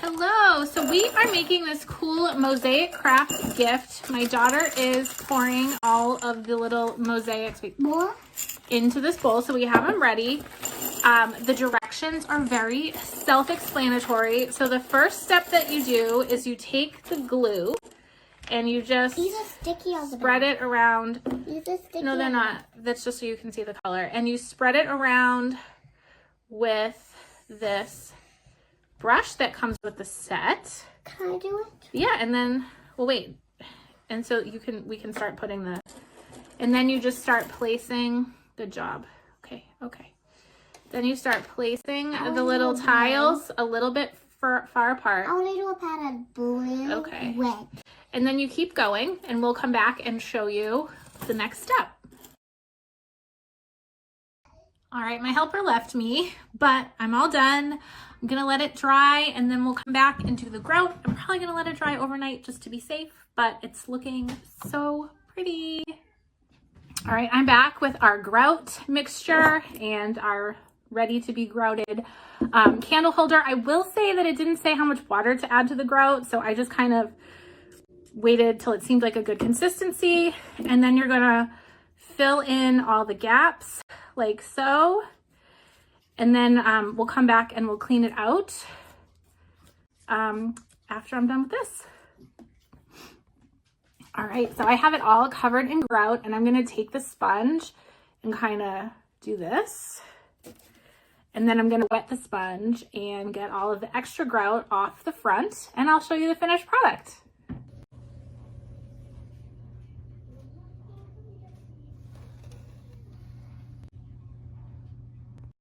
Hello, so we are making this cool mosaic craft gift. My daughter is pouring all of the little mosaics into this bowl, so we have them ready. The directions are very self-explanatory. So the first step that you do is you take the glue and you just spread it around. No, they're not. That's just so you can see the color. And you spread it around with this brush that comes with the set. Can I do it? Yeah, and then, well, wait. And so we can start putting the, and then you just start placing, good job. Okay. Then you start placing the little tiles a little bit far apart. I want to do a pat of blue, red. And then you keep going, and we'll come back and show you the next step. All right, my helper left me, but I'm all done. I'm gonna let it dry, and then we'll come back and do the grout. I'm probably gonna let it dry overnight just to be safe, but it's looking so pretty. All right, I'm back with our grout mixture and our ready to be grouted candle holder. I will say that it didn't say how much water to add to the grout, so I just kind of waited till it seemed like a good consistency, and then you're gonna fill in all the gaps like so, and then we'll come back and we'll clean it out after I'm done with this. All right, so I have it all covered in grout, and I'm gonna take the sponge and kind of do this, and then I'm gonna wet the sponge and get all of the extra grout off the front, and I'll show you the finished product.